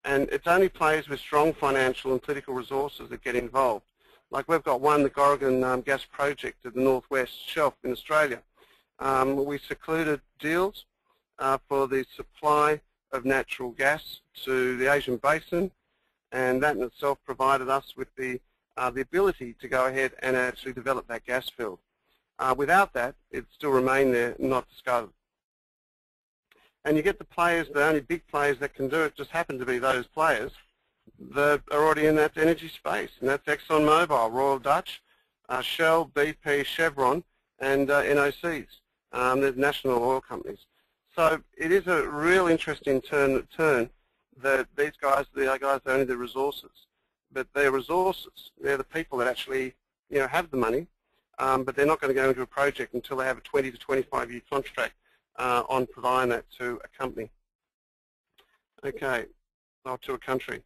And it's only players with strong financial and political resources that get involved. Like we've got one, the Gorgon gas project at the northwest shelf in Australia. We secluded deals for the supply of natural gas to the Asian basin, and that in itself provided us with the ability to go ahead and actually develop that gas field. Without that, it'd still remain there, not discovered. And you get the players, the only big players that can do it just happen to be those players that are already in that energy space, and that's ExxonMobil, Royal Dutch, Shell, BP, Chevron, and NOCs. There's national oil companies. So it is a real interesting turn that these guys, the guys are only the resources, but they're resources. They're the people that actually have the money, but they're not going to go into a project until they have a 20 to 25-year contract on providing that to a company. Okay, or to a country.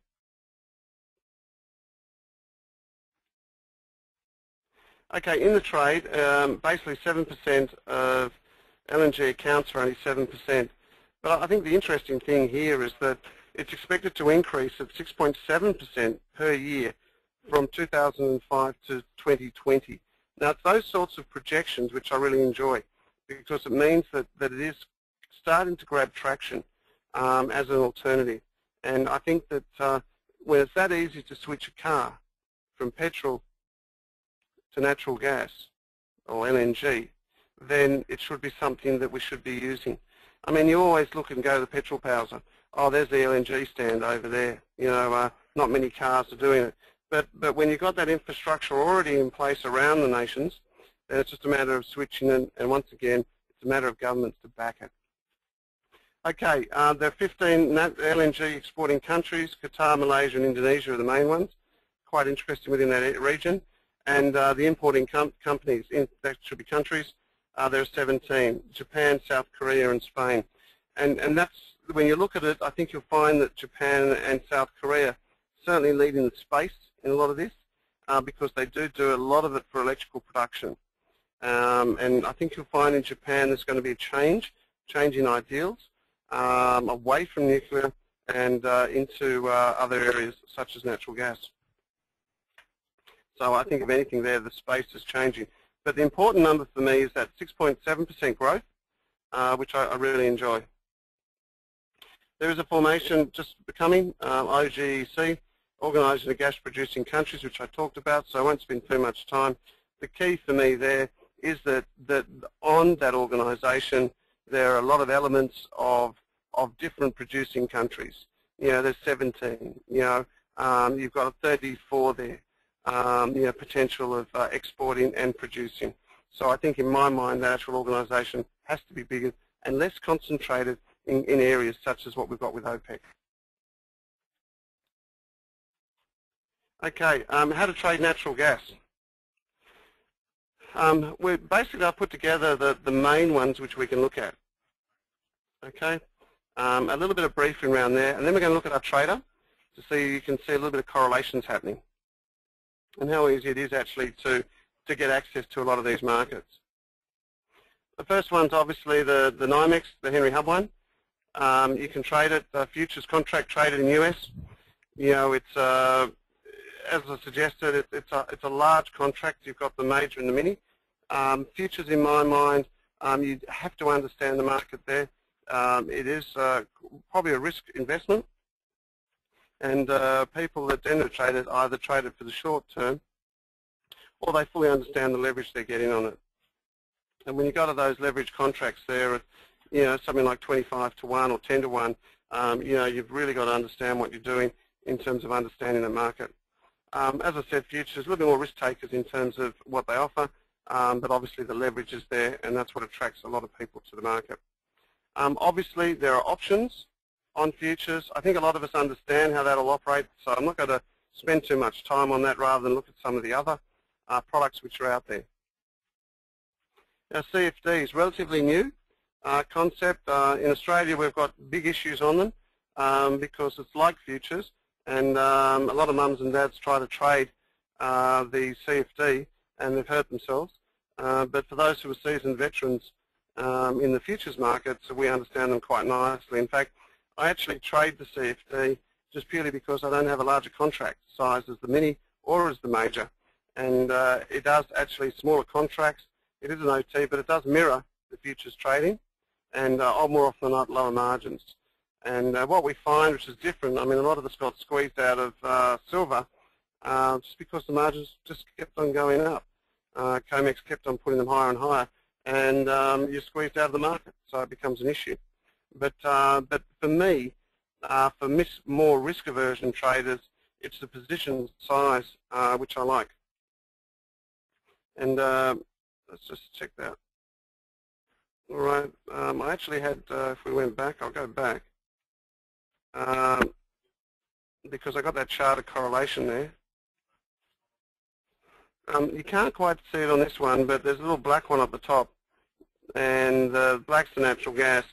Okay, in the trade, basically 7% of LNG accounts for only 7%. But I think the interesting thing here is that it's expected to increase at 6.7% per year from 2005 to 2020. Now, it's those sorts of projections which I really enjoy, because it means that it is starting to grab traction as an alternative. And I think that when it's that easy to switch a car from petrol to natural gas or LNG, then it should be something that we should be using. I mean, you always look and go to the petrol powder. Oh, there's the LNG stand over there. Not many cars are doing it. But when you've got that infrastructure already in place around the nations, then it's just a matter of switching, and once again, it's a matter of governments to back it. Okay, there are 15 LNG exporting countries. Qatar, Malaysia, and Indonesia are the main ones. Quite interesting within that region. And the importing companies, that should be countries, there are 17, Japan, South Korea, and Spain. And that's, when you look at it, I think you'll find that Japan and South Korea certainly lead in the space in a lot of this, because they do a lot of it for electrical production. And I think you'll find in Japan there's going to be a change in ideals, away from nuclear and into other areas such as natural gas. So I think, if anything there, the space is changing. But the important number for me is that 6.7% growth, which I really enjoy. There is a formation just becoming, OGEC, Organisation of Gas-Producing Countries, which I talked about, so I won't spend too much time. The key for me there is that on that organisation, there are a lot of elements of different producing countries. There's 17. You've got 34 there. Potential of exporting and producing. So I think, in my mind, that actual organisation has to be bigger and less concentrated in areas such as what we've got with OPEC. Okay, how to trade natural gas. Basically, I've put together the main ones which we can look at. Okay, a little bit of briefing around there, and then we're going to look at our trader to see, you can see a little bit of correlations happening, and how easy it is actually to get access to a lot of these markets. The first one's obviously the NYMEX, the Henry Hub one. You can trade it, futures contract traded in US. It's, as I suggested, it's a large contract. You've got the major and the mini. Futures, in my mind, you have to understand the market there. It is probably a risk investment. And people that tend to trade it either trade it for the short term, or they fully understand the leverage they're getting on it. And when you go to those leverage contracts there, something like 25 to 1 or 10 to 1, you've really got to understand what you're doing in terms of understanding the market. As I said, futures, a little bit more risk takers in terms of what they offer, but obviously the leverage is there, and that's what attracts a lot of people to the market. Obviously, there are options on futures. I think a lot of us understand how that will operate, so I'm not going to spend too much time on that rather than look at some of the other products which are out there. Now, CFD is relatively new concept. In Australia, we've got big issues on them because it's like futures, and a lot of mums and dads try to trade the CFD, and they've hurt themselves. But for those who are seasoned veterans in the futures markets, we understand them quite nicely. In fact, I actually trade the CFD just purely because I don't have a larger contract size as the mini or as the major. And it does actually smaller contracts. It is an OT, but it does mirror the futures trading, and more often than not, lower margins. And what we find, which is different, I mean, a lot of us got squeezed out of silver just because the margins just kept on going up. COMEX kept on putting them higher and higher, and you're squeezed out of the market, so it becomes an issue. But for me, for more risk aversion traders, it's the position size which I like. And let's just check that. All right, I actually had, if we went back, I'll go back, because I got that chart of correlation there. You can't quite see it on this one, but there's a little black one at the top, and the black's the natural gas,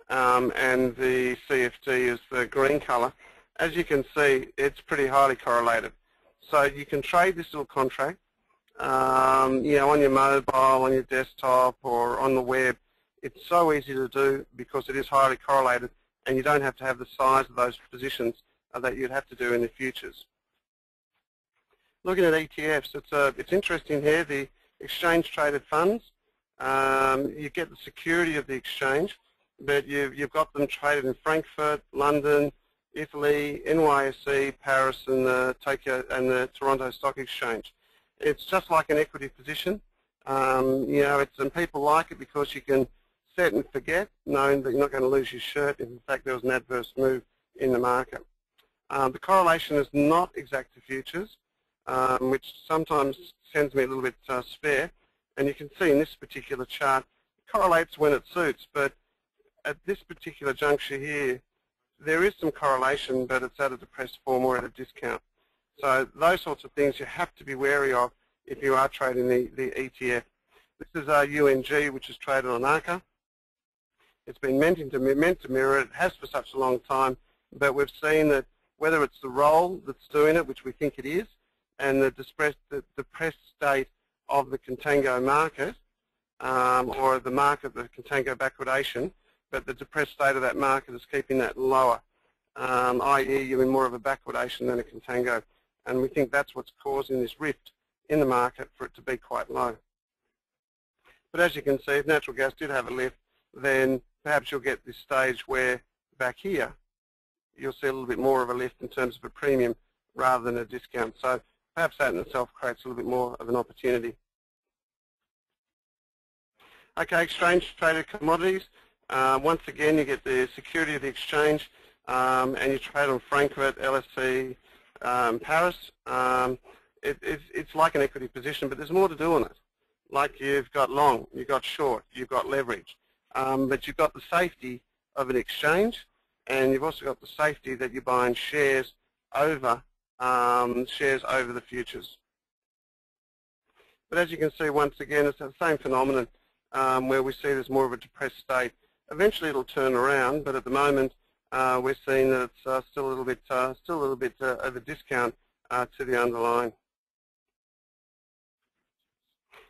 and the CFD is the green color. As you can see, it's pretty highly correlated. So you can trade this little contract, on your mobile, on your desktop, or on the web. It's so easy to do because it is highly correlated, and you don't have to have the size of those positions that you'd have to do in the futures. Looking at ETFs, it's interesting here, the exchange-traded funds. You get the security of the exchange, but you've got them traded in Frankfurt, London, Italy, NYSE, Paris, and the Tokyo and the Toronto Stock Exchange. It's just like an equity position. And people like it because you can set and forget, knowing that you're not going to lose your shirt if in fact there was an adverse move in the market. The correlation is not exact to futures, which sometimes sends me a little bit spare. And you can see in this particular chart, it correlates when it suits, but at this particular juncture here, there is some correlation, but it's at a depressed form or at a discount. So those sorts of things you have to be wary of if you are trading the ETF. This is UNG, which is traded on ARCA. It's been meant to mirror it. It has for such a long time, but we've seen that whether it's the roll that's doing it, which we think it is, and the depressed state of the contango market, or the market, the contango backwardation, but the depressed state of that market is keeping that lower, i.e. you're in more of a backwardation than a contango. And we think that's what's causing this rift in the market for it to be quite low. But as you can see, if natural gas did have a lift, then perhaps you'll get this stage where back here you'll see a little bit more of a lift in terms of a premium rather than a discount. So perhaps that in itself creates a little bit more of an opportunity. Okay, exchange-traded commodities. Once again, you get the security of the exchange, and you trade on Frankfurt, LSE, Paris. It's like an equity position, but there's more to do on it. Like you've got long, you've got short, you've got leverage, but you've got the safety of an exchange, and you've also got the safety that you're buying shares over the futures. But as you can see, once again, it's the same phenomenon where we see there's more of a depressed state. Eventually, it'll turn around, but at the moment, we're seeing that it's still a little bit of a discount to the underlying.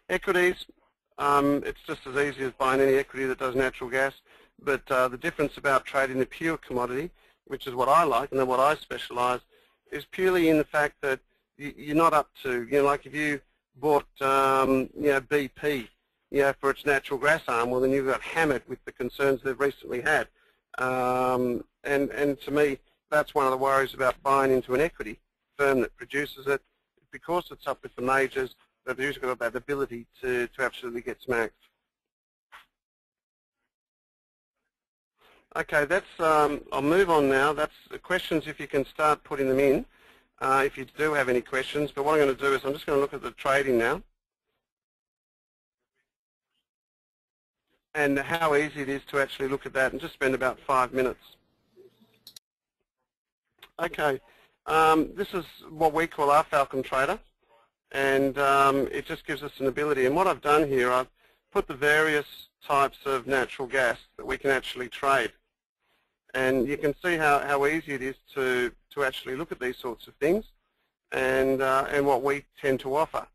Equities, it's just as easy as buying any equity that does natural gas, but the difference about trading the pure commodity, which is what I like and then what I specialise, is purely in the fact that you're not up to, like if you bought, BP, for its natural gas arm, well then you've got hammered with the concerns they've recently had. And to me, that's one of the worries about buying into an equity firm that produces it, because it's up with the majors, that they've got that ability to absolutely get smacked. Okay, I'll move on now. That's the questions, if you can start putting them in, if you do have any questions. But what I'm going to do is I'm just going to look at the trading now and how easy it is to actually look at that and just spend about 5 minutes. Okay, this is what we call our Falcon Trader, and it just gives us an ability. And what I've done here, I've put the various types of natural gas that we can actually trade. And you can see how easy it is to actually look at these sorts of things and what we tend to offer.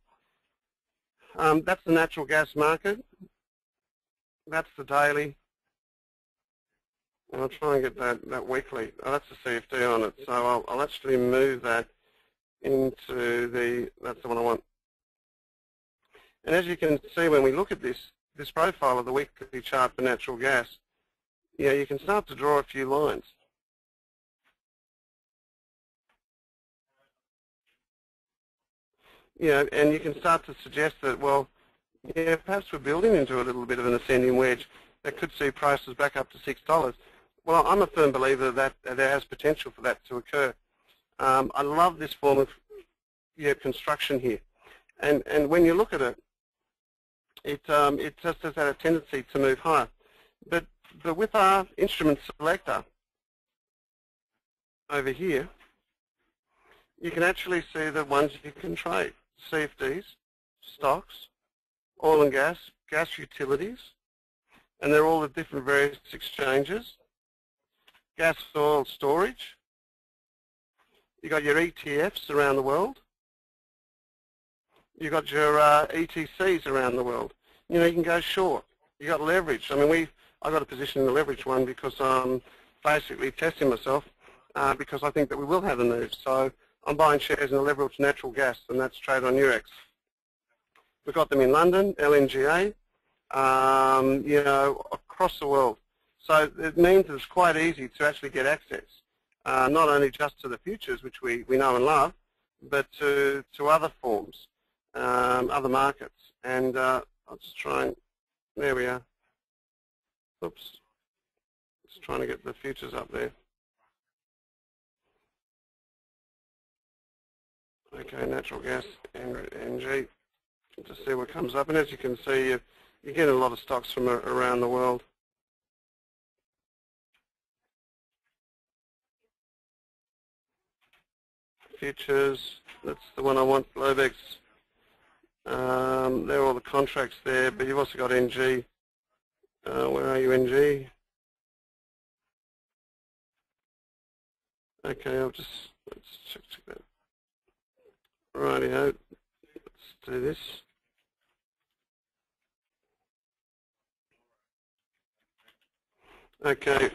That's the natural gas market. That's the daily. I'll try and get that weekly. Oh, that's the CFD on it. So I'll actually move that into that's the one I want. And as you can see, when we look at this profile of the weekly chart for natural gas, you can start to draw a few lines. And you can start to suggest that, well, perhaps we're building into a little bit of an ascending wedge that could see prices back up to $6. Well, I'm a firm believer that there has potential for that to occur. I love this form of construction here. And when you look at it, it just has had a tendency to move higher. But with our instrument selector over here, you can actually see the ones you can trade. CFDs, stocks, oil and gas, gas utilities, and they're all at different various exchanges. Gas oil storage. You've got your ETFs around the world. You've got your ETCs around the world. You can go short. You've got leverage. I mean, I got a position in the leverage one because I'm basically testing myself because I think that we will have a move. So I'm buying shares in the leverage natural gas, and that's traded on Eurex. We've got them in London, LNGA, across the world. So it means it's quite easy to actually get access, not only just to the futures, which we know and love, but to other forms, other markets. And I'll just try and, there we are. Oops. Just trying to get the futures up there. Okay, natural gas, NG, to see what comes up. And as you can see, you get a lot of stocks from around the world. Futures, that's the one I want, Globex. There are all the contracts there, but you've also got NG. Where are you, NG? Okay, let's check that. Rightio, let's do this. Okay,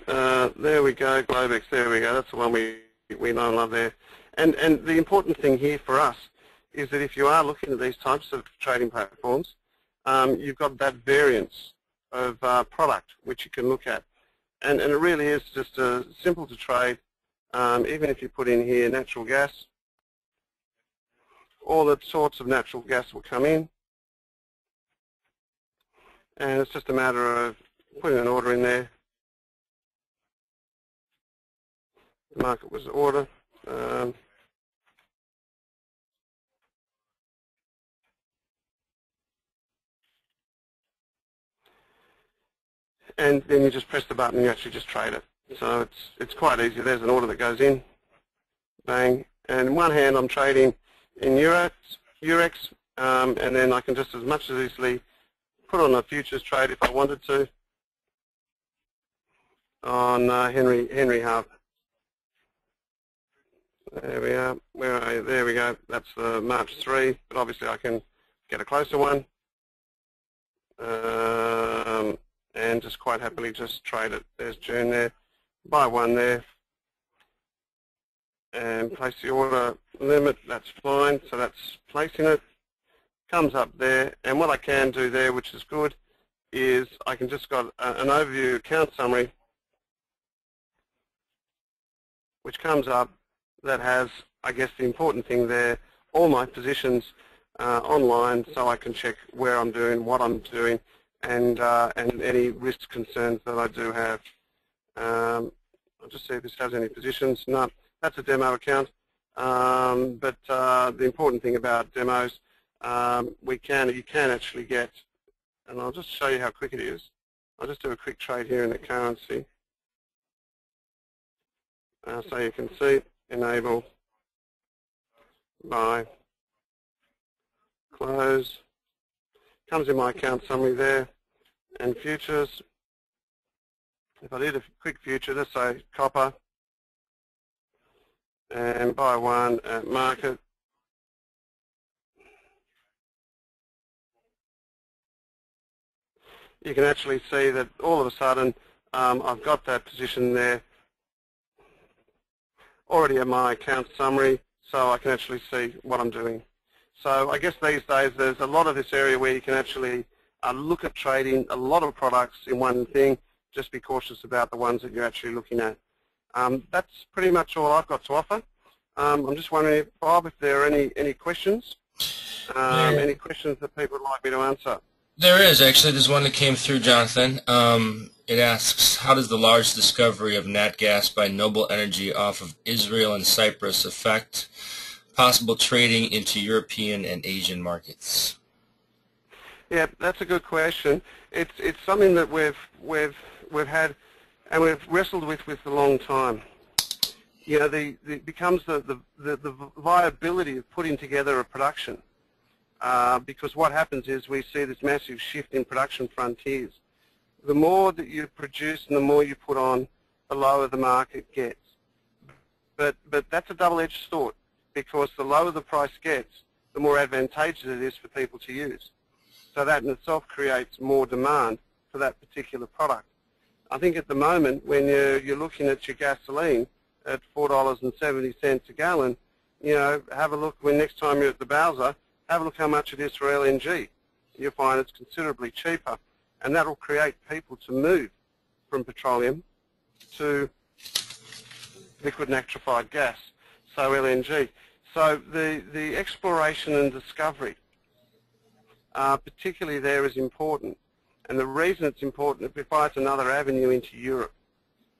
there we go, Globex, there we go. That's the one we know and love there. And the important thing here for us is that if you are looking at these types of trading platforms, you've got that variance of product which you can look at. And it really is just simple to trade, even if you put in here natural gas. All the sorts of natural gas will come in. And it's just a matter of putting an order in there. The market was order. And then you just press the button and you actually just trade it. So it's quite easy. There's an order that goes in, bang. And in one hand I'm trading in Eurex, and then I can just as much as easily put on a futures trade if I wanted to on Henry Hub. There we are. Where are you? There we go. That's the March 3, but obviously I can get a closer one. And just quite happily just trade it. There's June there. Buy one there. And place the order limit. That's fine. So that's placing it. Comes up there. And what I can do there, which is good, is I can just got an overview account summary, which comes up that has, I guess, the important thing there, all my positions online, so I can check where I'm doing, what I'm doing, and any risk concerns that I do have. I'll just see if this has any positions. No, that's a demo account. But the important thing about demos, you can actually get, and I'll just show you how quick it is. I'll just do a quick trade here in the currency. So you can see, enable, buy, close, comes in my account summary there, and futures. If I did a quick future, let's say copper, and buy one at market, you can actually see that all of a sudden I've got that position there already in my account summary, so I can actually see what I'm doing. So I guess these days there's a lot of this area where you can actually look at trading a lot of products in one thing. Just be cautious about the ones that you're actually looking at. That's pretty much all I've got to offer. I'm just wondering, Bob, if there are any questions, any questions that people would like me to answer. There is, actually. There's one that came through, Jonathan. It asks, how does the large discovery of nat gas by Noble Energy off of Israel and Cyprus affect possible trading into European and Asian markets? Yeah, that's a good question. It's something that we've had and we've wrestled with a long time. You know, it becomes the viability of putting together a production. Because what happens is we see this massive shift in production frontiers. The more that you produce and the more you put on, the lower the market gets. But that's a double-edged sword, because the lower the price gets, the more advantageous it is for people to use. So that in itself creates more demand for that particular product. I think at the moment, when you're looking at your gasoline at $4.70 a gallon, you know, have a look when next time you're at the Bowser, have a look how much it is for LNG. You'll find it's considerably cheaper, and that will create people to move from petroleum to liquid nitrified gas, so LNG. So the exploration and discovery, particularly there, is important. And the reason it's important, it provides another avenue into Europe.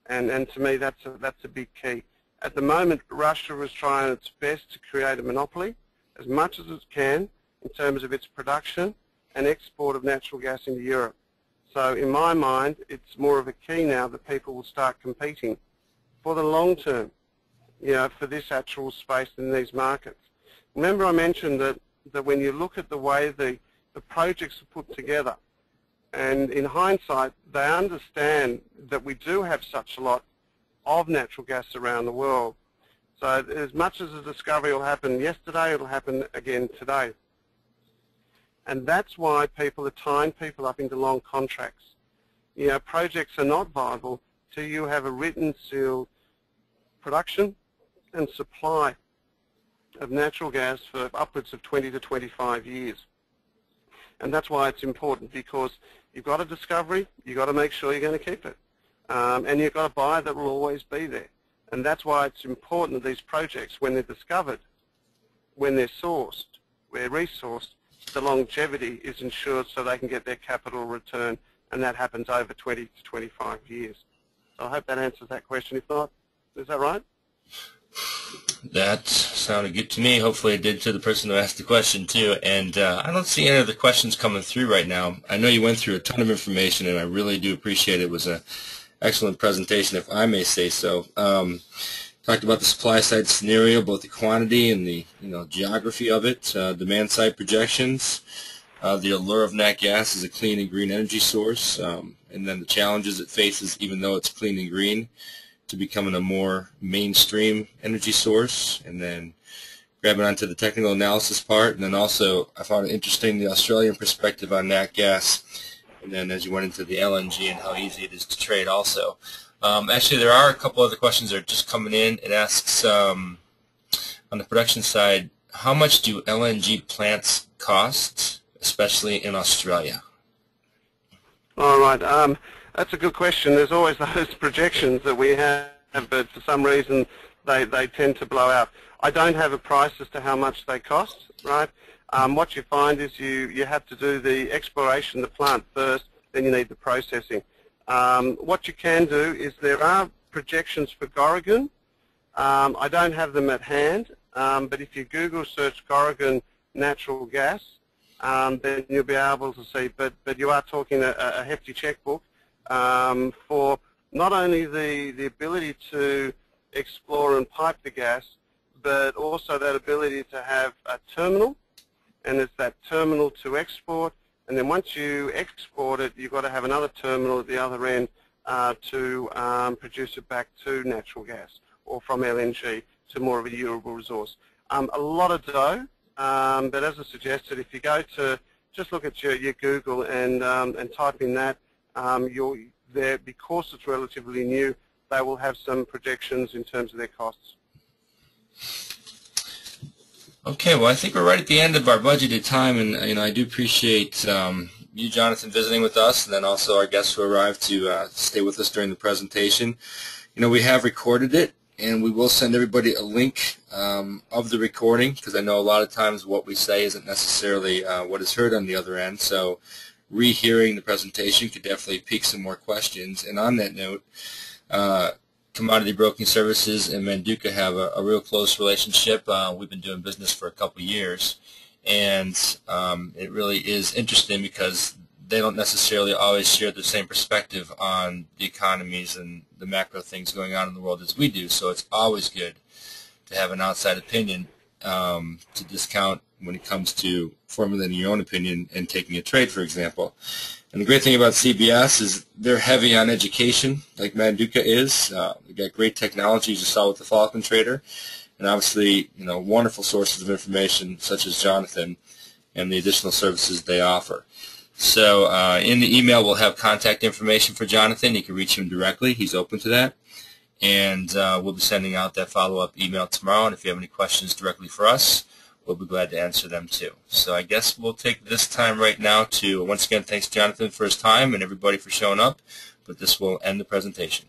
And to me, that's a big key. At the moment, Russia is trying its best to create a monopoly as much as it can in terms of its production and export of natural gas into Europe. So in my mind, it's more of a key now that people will start competing for the long term, you know, for this actual space in these markets. Remember I mentioned that when you look at the way the projects are put together, and in hindsight, they understand that we do have such a lot of natural gas around the world. So as much as the discovery will happen yesterday, it will happen again today. And that's why people are tying people up into long contracts. You know, projects are not viable till you have a written, sealed production and supply of natural gas for upwards of 20 to 25 years. And that's why it's important, because you've got a discovery, you've got to make sure you're going to keep it. And you've got a buyer that will always be there. And that's why it's important that these projects, when they're discovered, when they're sourced, they're resourced, the longevity is ensured so they can get their capital return, and that happens over 20 to 25 years. So I hope that answers that question. If not, is that right? That sounded good to me. Hopefully it did to the person who asked the question too. And I don't see any of the questions coming through right now. I know you went through a ton of information, and I really do appreciate it. It was an excellent presentation, if I may say so. Talked about the supply side scenario, both the quantity and the geography of it, demand side projections, the allure of nat gas as a clean and green energy source, and then the challenges it faces, even though it's clean and green, to becoming a more mainstream energy source, and then grabbing onto the technical analysis part. And then also I found it interesting, the Australian perspective on nat gas, and then as you went into the LNG and how easy it is to trade also. Actually, there are a couple other questions that are just coming in. It asks, on the production side, how much do LNG plants cost, especially in Australia? All right. That's a good question. There's always those projections that we have, but for some reason they tend to blow out. I don't have a price as to how much they cost, right? What you find is you have to do the exploration, the plant first, then you need the processing. What you can do is there are projections for Gorrigan. I don't have them at hand, but if you Google search Gorrigan natural gas, then you'll be able to see. But you are talking a hefty checkbook for not only the ability to explore and pipe the gas, but also that ability to have a terminal, and it's that terminal to export. And then once you export it, you've got to have another terminal at the other end to produce it back to natural gas, or from LNG to more of a durable resource. A lot of dough, but as I suggested, if you go to just look at your Google and type in that, because it's relatively new, they will have some projections in terms of their costs. Okay, well, I think we're right at the end of our budgeted time, and I do appreciate you, Jonathan, visiting with us, and then also our guests who arrived to stay with us during the presentation. We have recorded it, and we will send everybody a link of the recording, because I know a lot of times what we say isn't necessarily what is heard on the other end, so rehearing the presentation could definitely pique some more questions. And on that note, Commodity Broking Services and Manduca have a real close relationship. We've been doing business for a couple years, and it really is interesting because they don't necessarily always share the same perspective on the economies and the macro things going on in the world as we do. So it's always good to have an outside opinion to discount when it comes to formulating your own opinion and taking a trade, for example. And the great thing about CBS is they're heavy on education, like Manduca is. They've got great technology, as you saw with the Falcon Trader, and obviously, wonderful sources of information such as Jonathan and the additional services they offer. So in the email, we'll have contact information for Jonathan. You can reach him directly. He's open to that. And we'll be sending out that follow-up email tomorrow. And if you have any questions directly for us, we'll be glad to answer them too. So I guess we'll take this time right now to, once again, thanks Jonathan for his time and everybody for showing up. But this will end the presentation.